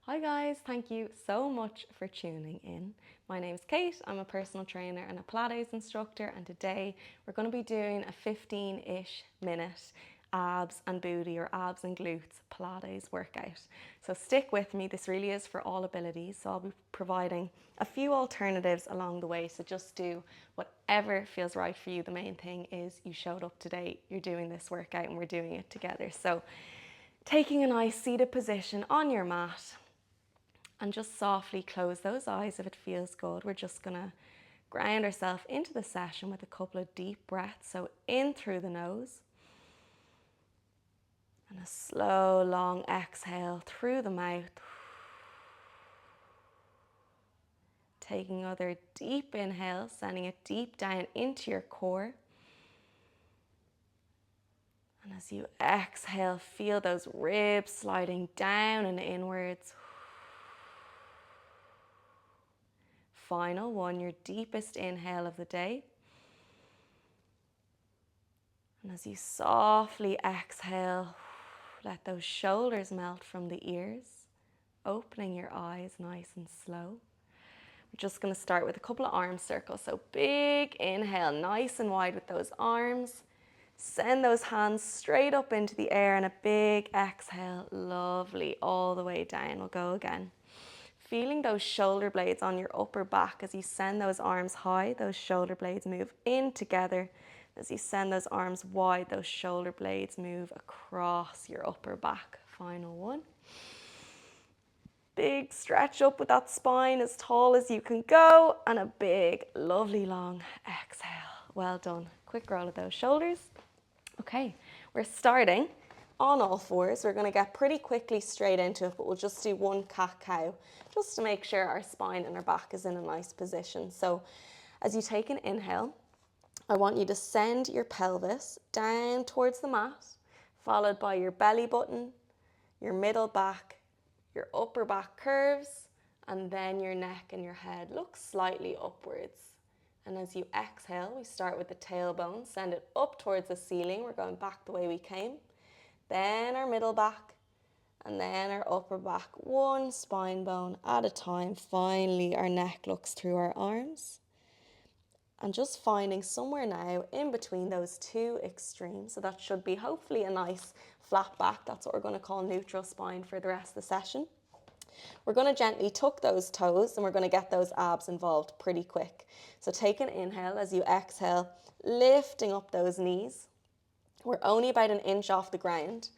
Hi guys, thank you so much for tuning in. My name's Kate, I'm a personal trainer and a Pilates instructor, and today we're going to be doing a 15-ish minute abs and booty or abs and glutes Pilates workout. So stick with me, this really is for all abilities, so I'll be providing a few alternatives along the way, so just do whatever feels right for you. The main thing is you showed up today, you're doing this workout and we're doing it together. So taking a nice seated position on your mat, and just softly close those eyes if it feels good. We're just gonna ground ourselves into the session with a couple of deep breaths. So in through the nose and a slow, long exhale through the mouth. Taking another deep inhale, sending it deep down into your core. And as you exhale, feel those ribs sliding down and inwards. Final one, your deepest inhale of the day. And as you softly exhale, let those shoulders melt from the ears, opening your eyes nice and slow. We're just going to start with a couple of arm circles. So big inhale, nice and wide with those arms. Send those hands straight up into the air, and a big exhale, lovely, all the way down. We'll go again. Feeling those shoulder blades on your upper back as you send those arms high, those shoulder blades move in together. As you send those arms wide, those shoulder blades move across your upper back. Final one. Big stretch up with that spine as tall as you can go, and a big, lovely long exhale. Well done. Quick roll of those shoulders. Okay, we're starting on all fours. We're going to get pretty quickly straight into it, but we'll just do one cat-cow just to make sure our spine and our back is in a nice position. So as you take an inhale, I want you to send your pelvis down towards the mat, followed by your belly button, your middle back, your upper back curves, and then your neck and your head look slightly upwards. And as you exhale, we start with the tailbone, send it up towards the ceiling. We're going back the way we came. Then our middle back, and then our upper back, one spine bone at a time. Finally, our neck looks through our arms. And just finding somewhere now in between those two extremes. So that should be hopefully a nice flat back. That's what we're going to call neutral spine for the rest of the session. We're going to gently tuck those toes, and we're going to get those abs involved pretty quick. So take an inhale as you exhale, lifting up those knees. We're only about an inch off the ground.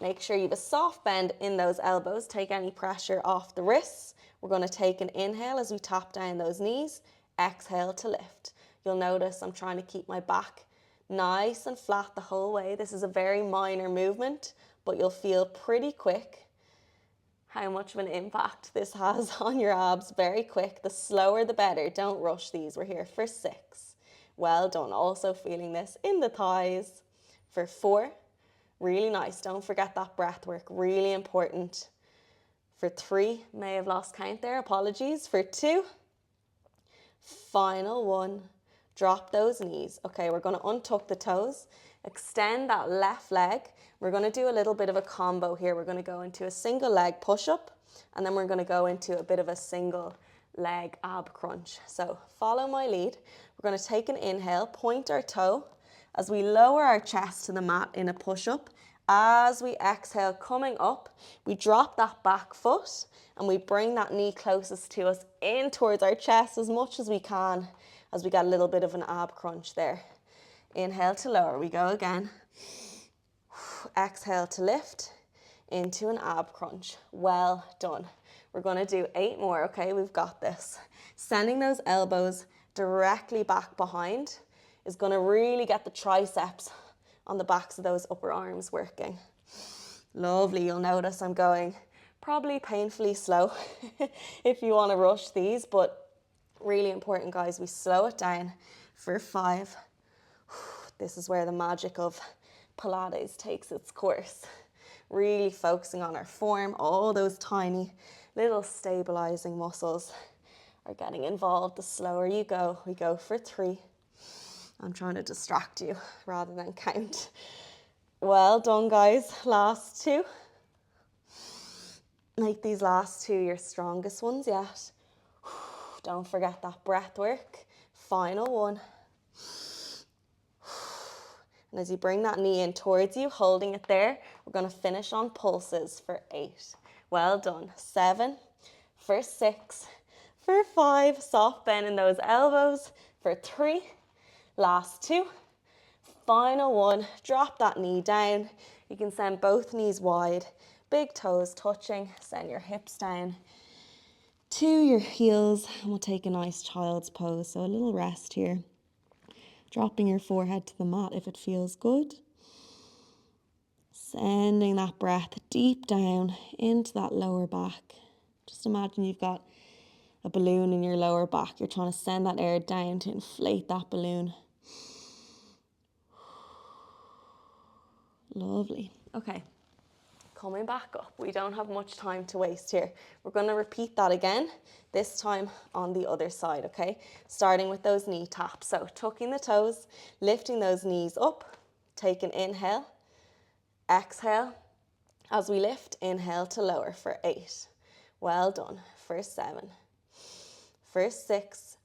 Make sure you have a soft bend in those elbows. Take any pressure off the wrists. We're going to take an inhale as we tap down those knees. Exhale to lift. You'll notice I'm trying to keep my back nice and flat the whole way. This is a very minor movement, but you'll feel pretty quick how much of an impact this has on your abs very quick. The slower the better. Don't rush these. We're here for 6. Well done. Also feeling this in the thighs for 4. Really nice. Don't forget that breath work. Really important. For 3. May have lost count there. Apologies. For 2. Final one. Drop those knees. Okay, we're going to untuck the toes. Extend that left leg. We're going to do a little bit of a combo here. We're going to go into a single leg push-up, and then we're going to go into a bit of a single leg ab crunch. So follow my lead. We're going to take an inhale, point our toe as we lower our chest to the mat in a push-up. As we exhale, coming up, we drop that back foot and we bring that knee closest to us in towards our chest as much as we can, as we get a little bit of an ab crunch there. Inhale to lower, we go again. Exhale to lift into an ab crunch. Well done. We're going to do 8 more, okay? We've got this. Sending those elbows directly back behind is going to really get the triceps on the backs of those upper arms working. Lovely. You'll notice I'm going probably painfully slow if you want to rush these, but really important, guys. We slow it down for 5. This is where the magic of Pilates takes its course. Really focusing on our form. All those tiny little stabilizing muscles are getting involved. The slower you go, we go for 3. I'm trying to distract you rather than count. Well done, guys. Last 2. Make these last two your strongest ones yet. Don't forget that breath work. Final one. And as you bring that knee in towards you, holding it there, we're going to finish on pulses for 8. Well done. 7, for 6, for 5, soft bend in those elbows, for 3, last 2, final 1, drop that knee down. You can send both knees wide, big toes touching, send your hips down to your heels, and we'll take a nice child's pose, so a little rest here. Dropping your forehead to the mat if it feels good. Sending that breath deep down into that lower back. Just imagine you've got a balloon in your lower back. You're trying to send that air down to inflate that balloon. Lovely. Okay, coming back up. We don't have much time to waste here. We're going to repeat that again, this time on the other side, okay? Starting with those knee taps. So tucking the toes, lifting those knees up, take an inhale, exhale. As we lift, inhale to lower for 8. Well done. For 7, for 6,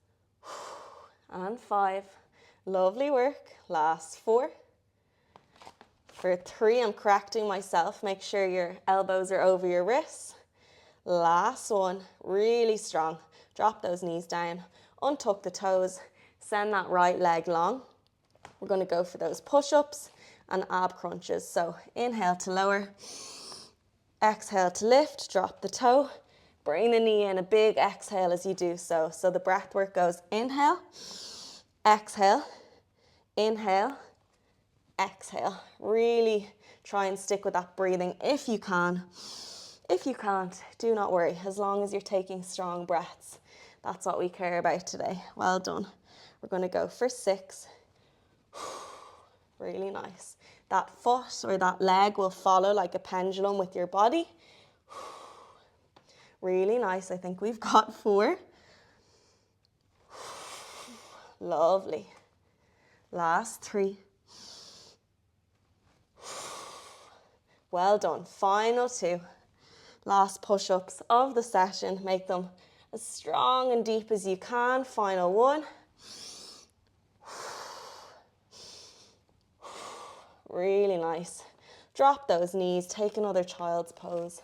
and 5. Lovely work. Last 4. For 3, I'm correcting myself. Make sure your elbows are over your wrists. Last 1, really strong. Drop those knees down, untuck the toes, send that right leg long. We're going to go for those push-ups and ab crunches. So inhale to lower, exhale to lift, drop the toe, bring the knee in, a big exhale as you do so. So the breath work goes inhale, exhale, inhale, exhale. Really try and stick with that breathing if you can. If you can't, do not worry, as long as you're taking strong breaths. That's what we care about today. Well done. We're going to go for 6. Really nice. That foot or that leg will follow like a pendulum with your body. Really nice. I think we've got 4. Lovely. Last 3. Well done. Final 2. Last push-ups of the session. Make them as strong and deep as you can. Final 1. Really nice. Drop those knees. Take another child's pose.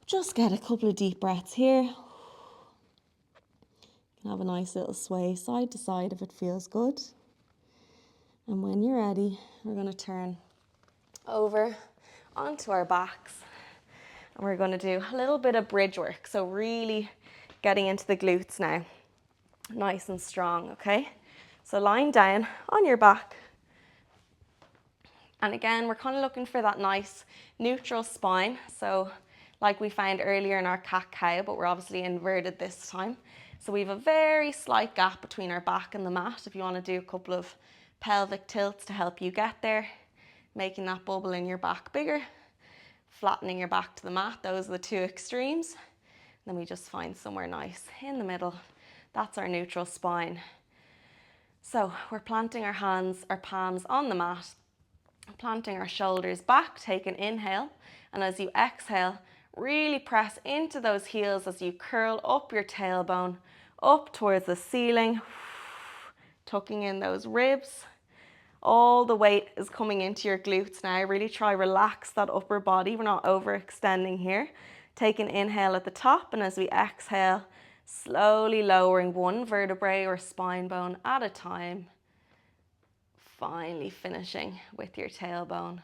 Just get a couple of deep breaths here. You can have a nice little sway side to side if it feels good. And when you're ready, we're going to turn over onto our backs. And we're going to do a little bit of bridge work. So really getting into the glutes now. Nice and strong, okay? So lying down on your back. And again, we're kind of looking for that nice neutral spine. So like we found earlier in our cat-cow, but we're obviously inverted this time. So we have a very slight gap between our back and the mat. If you want to do a couple of pelvic tilts to help you get there, making that bubble in your back bigger, flattening your back to the mat. Those are the 2 extremes. Then we just find somewhere nice in the middle. That's our neutral spine. So we're planting our hands, our palms on the mat, planting our shoulders back, take an inhale, and as you exhale, really press into those heels as you curl up your tailbone, up towards the ceiling, tucking in those ribs. All the weight is coming into your glutes now. Really try relax that upper body. We're not overextending here. Take an inhale at the top, and as we exhale, slowly lowering 1 vertebrae or spine bone at a time. Finally finishing with your tailbone.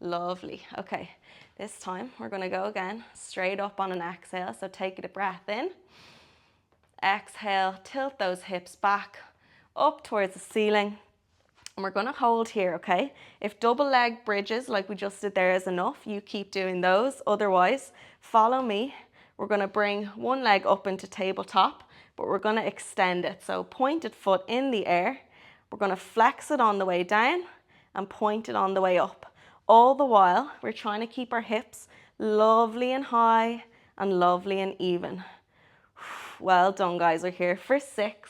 Lovely. Okay, this time we're going to go again straight up on an exhale. So take a breath in. Exhale, tilt those hips back up towards the ceiling. And we're going to hold here, okay? If double leg bridges like we just did there is enough, you keep doing those. Otherwise, follow me. We're going to bring one leg up into tabletop, but we're going to extend it. So pointed foot in the air. We're going to flex it on the way down and point it on the way up. All the while, we're trying to keep our hips lovely and high and lovely and even. Well done, guys. We're here for 6.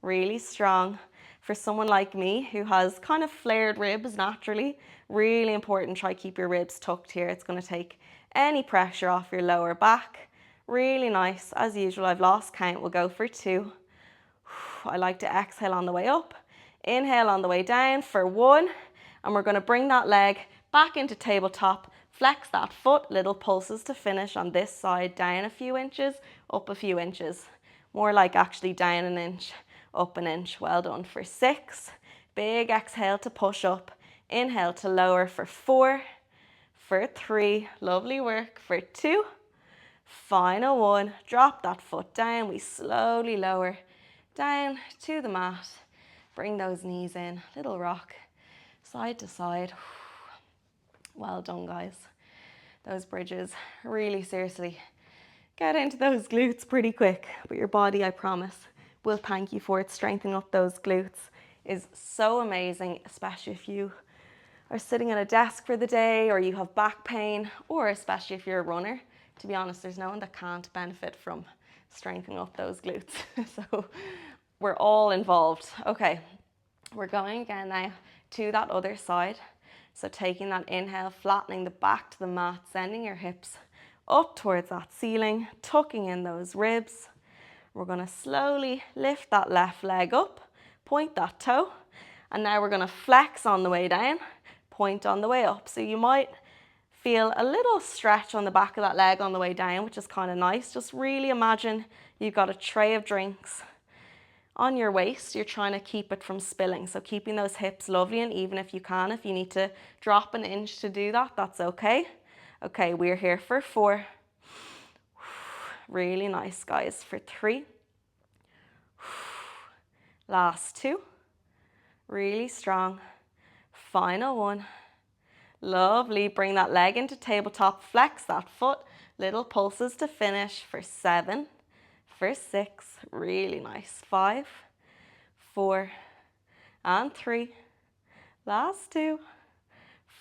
Really strong. For someone like me who has kind of flared ribs naturally, really important, try keep your ribs tucked here. It's going to take any pressure off your lower back. Really nice. As usual, I've lost count. We'll go for 2. I like to exhale on the way up, inhale on the way down for 1, and we're going to bring that leg back into tabletop, flex that foot, little pulses to finish on this side, down a few inches, up a few inches. More like actually down an inch, up an inch. Well done for 6. Big exhale to push up, inhale to lower for 4, for 3, lovely work, for 2, final 1, drop that foot down, we slowly lower down to the mat, bring those knees in, little rock, side to side. Well done, guys. Those bridges, really seriously, get into those glutes pretty quick, but your body, I promise, will thank you for it. Strengthening up those glutes is so amazing, especially if you are sitting at a desk for the day or you have back pain, or especially if you're a runner. To be honest, there's no one that can't benefit from strengthening up those glutes. So we're all involved. Okay, we're going again now to that other side. So taking that inhale, flattening the back to the mat, sending your hips up towards that ceiling, tucking in those ribs. We're going to slowly lift that left leg up, point that toe, and now we're going to flex on the way down, point on the way up. So you might feel a little stretch on the back of that leg on the way down, which is kind of nice. Just really imagine you've got a tray of drinks on your waist. You're trying to keep it from spilling. So keeping those hips lovely and even if you can. If you need to drop an inch to do that, that's okay. Okay, we're here for 4. Really nice, guys. For 3. Last 2. Really strong. Final 1. Lovely. Bring that leg into tabletop, flex that foot, little pulses to finish for 7, for 6, really nice, 5, 4, and 3, last 2,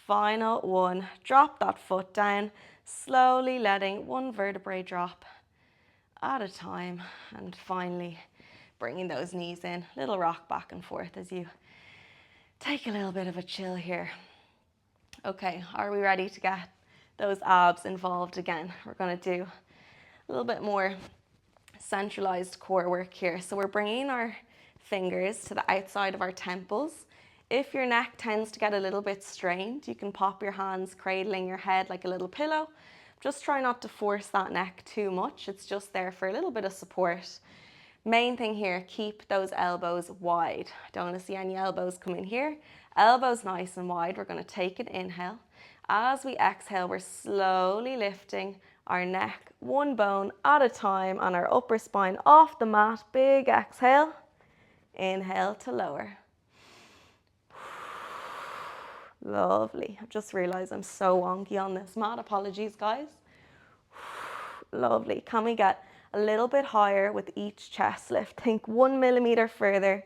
final 1. Drop that foot down, slowly letting one vertebrae drop at a time, and finally bringing those knees in, little rock back and forth as you take a little bit of a chill here. Okay, are we ready to get those abs involved again? We're going to do a little bit more centralized core work here. So we're bringing our fingers to the outside of our temples. If your neck tends to get a little bit strained, you can pop your hands cradling your head like a little pillow. Just try not to force that neck too much. It's just there for a little bit of support. Main thing here, keep those elbows wide. Don't want to see any elbows come in here. Elbows nice and wide. We're going to take an inhale. As we exhale, we're slowly lifting our neck one bone at a time and our upper spine off the mat. Big exhale. Inhale to lower. Lovely. I've just realized I'm so wonky on this mat. Apologies, guys. Lovely. Can we get a little bit higher with each chest lift? Think 1 millimeter further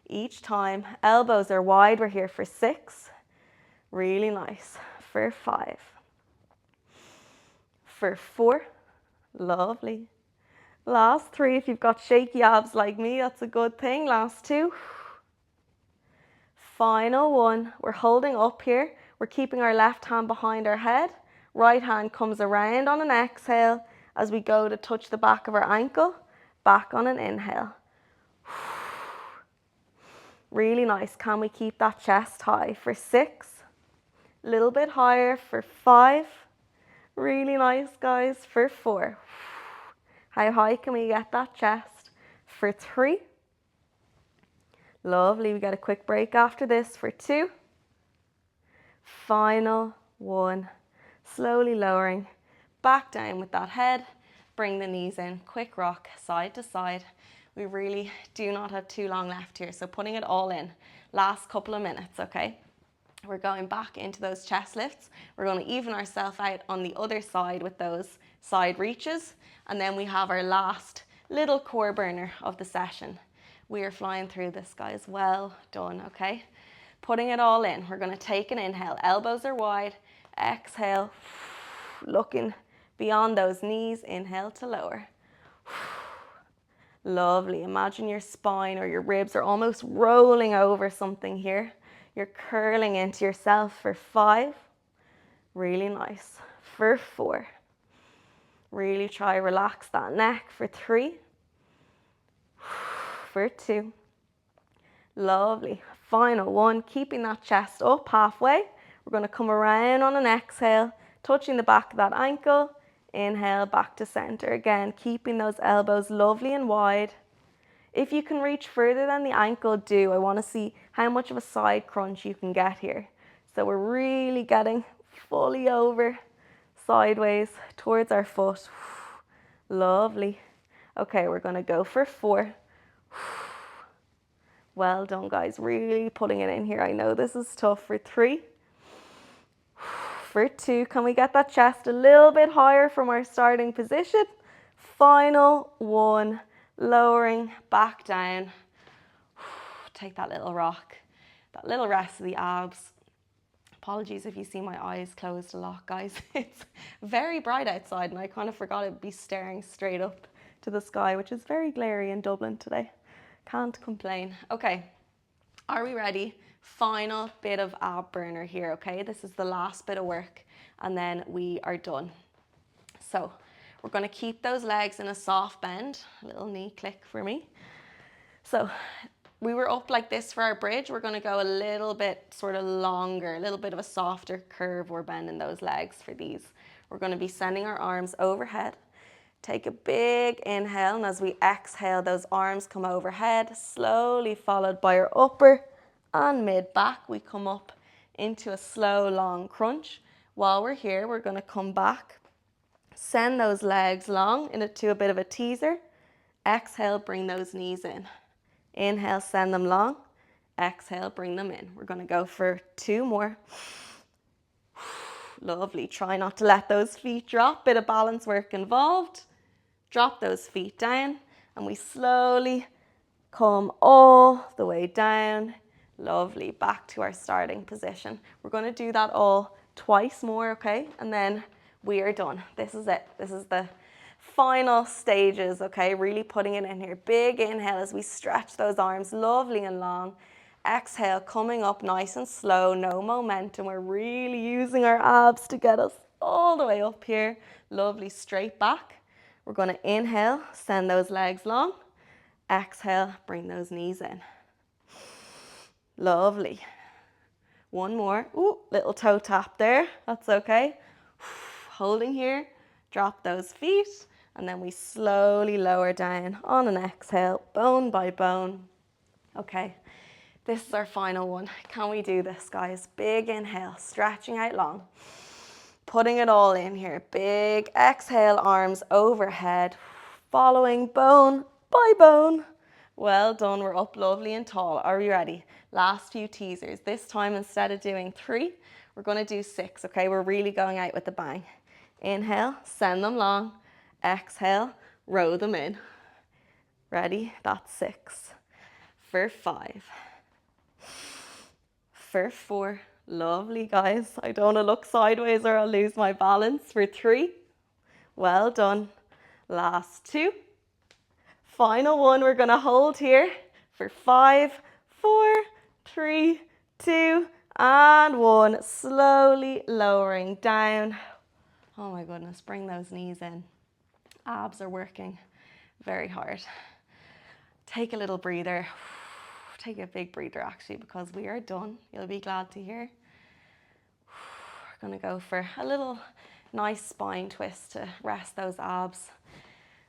each time. Elbows are wide. We're here for 6. Really nice. For 5. For 4. Lovely. Last 3. If you've got shaky abs like me, that's a good thing. Last 2. Final 1. We're holding up here. We're keeping our left hand behind our head. Right hand comes around on an exhale as we go to touch the back of our ankle. Back on an inhale. Really nice. Can we keep that chest high for 6? A little bit higher for 5. Really nice, guys, for 4. How high can we get that chest? For 3. Lovely. We get a quick break after this for 2. Final 1. Slowly lowering back down with that head. Bring the knees in. Quick rock side to side. We really do not have too long left here, so putting it all in. Last couple of minutes, okay? We're going back into those chest lifts. We're going to even ourselves out on the other side with those side reaches. And then we have our last little core burner of the session. We are flying through this, guys. Well done, okay? Putting it all in. We're going to take an inhale. Elbows are wide. Exhale. Looking beyond those knees. Inhale to lower. Lovely. Imagine your spine or your ribs are almost rolling over something here. You're curling into yourself for 5. Really nice. For 4. Really try relax that neck for 3, for 2. Lovely. Final 1, keeping that chest up halfway. We're going to come around on an exhale, touching the back of that ankle. Inhale, back to center. Again, keeping those elbows lovely and wide. If you can reach further than the ankle, do. I want to see how much of a side crunch you can get here. So we're really getting fully over, sideways, towards our foot. Lovely. Okay, we're going to go for 4. Well done, guys. Really putting it in here. I know this is tough. For 3. For 2. Can we get that chest a little bit higher from our starting position? Final 1. Lowering back down. Take that little rock. That little rest of the abs. Apologies if you see my eyes closed a lot, guys. It's very bright outside and I kind of forgot I'd be staring straight up to the sky, which is very glary in Dublin today. Can't complain. Okay, are we ready? Final bit of ab burner here, okay? This is the last bit of work and then we are done. So we're going to keep those legs in a soft bend. A little knee click for me. So we were up like this for our bridge. We're going to go a little bit sort of longer, a little bit of a softer curve. We're bending those legs for these. We're going to be sending our arms overhead. Take a big inhale, and as we exhale, those arms come overhead, slowly followed by our upper and mid back. We come up into a slow, long crunch. While we're here, we're going to come back, send those legs long into a bit of a teaser. Exhale, bring those knees in. Inhale, send them long. Exhale, bring them in. We're going to go for 2 more. Lovely. Try not to let those feet drop. Bit of balance work involved. Drop those feet down and we slowly come all the way down. Lovely. Back to our starting position. We're going to do that all twice more, okay? And then we are done. This is it. This is the final stages, okay? Really putting it in here. Big inhale as we stretch those arms lovely and long. Exhale, coming up nice and slow, no momentum. We're really using our abs to get us all the way up here. Lovely, straight back. We're going to inhale, send those legs long. Exhale, bring those knees in. Lovely. 1 more. Ooh, little toe tap there. That's okay. Holding here, drop those feet, and then we slowly lower down on an exhale, bone by bone. Okay, this is our final one. Can we do this, guys? Big inhale, stretching out long. Putting it all in here. Big exhale, arms overhead, following bone by bone. Well done, we're up lovely and tall. Are we ready? Last few teasers. This time, instead of doing 3, we're going to do 6, okay? We're really going out with a bang. Inhale, send them long. Exhale, row them in. Ready? That's 6. For 5. For 4. Lovely, guys. I don't want to look sideways or I'll lose my balance. For 3. Well done. Last 2. Final 1. We're going to hold here for 5, 4, 3, 2, and 1. Slowly lowering down. Oh my goodness, bring those knees in. Abs are working very hard. Take a little breather. Take a big breather actually, because we are done. You'll be glad to hear. We're going to go for a little nice spine twist to rest those abs.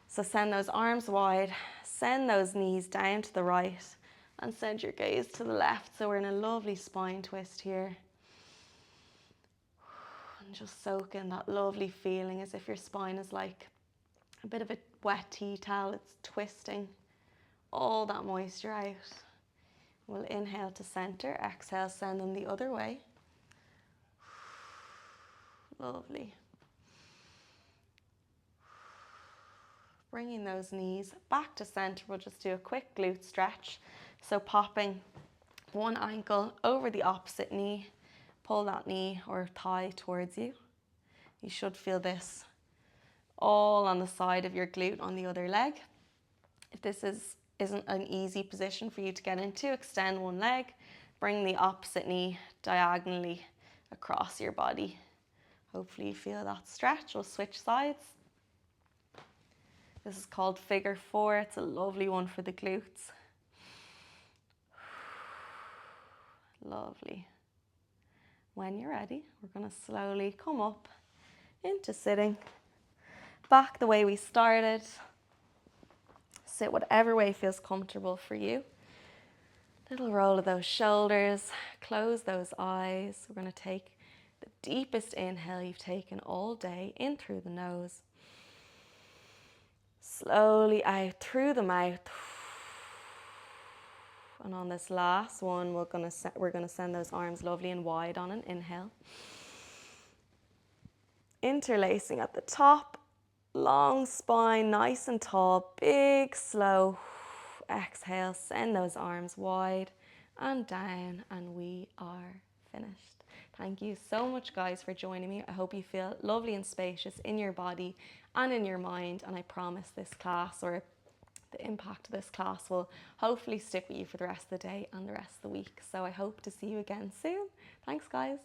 So send those arms wide, send those knees down to the right, and send your gaze to the left. So we're in a lovely spine twist here. And just soak in that lovely feeling as if your spine is like a bit of a wet tea towel. It's twisting all that moisture out. We'll inhale to center, exhale, send them the other way. Lovely. Bringing those knees back to center, we'll just do a quick glute stretch. So popping one ankle over the opposite knee, pull that knee or thigh towards you. You should feel this all on the side of your glute on the other leg. If this isn't an easy position for you to get into, extend one leg, bring the opposite knee diagonally across your body. Hopefully you feel that stretch. We'll switch sides. This is called figure 4. It's a lovely one for the glutes. Lovely. When you're ready, we're going to slowly come up into sitting. Back the way we started. Sit whatever way feels comfortable for you. Little roll of those shoulders. Close those eyes. We're going to take the deepest inhale you've taken all day in through the nose. Slowly out through the mouth. And on this last one, we're going to send those arms lovely and wide on an inhale. Interlacing at the top. Long spine, nice and tall. Big, slow exhale. Send those arms wide and down. And we are finished. Thank you so much, guys, for joining me. I hope you feel lovely and spacious in your body and in your mind. And I promise this class, or the impact of this class, will hopefully stick with you for the rest of the day and the rest of the week. So I hope to see you again soon. Thanks, guys.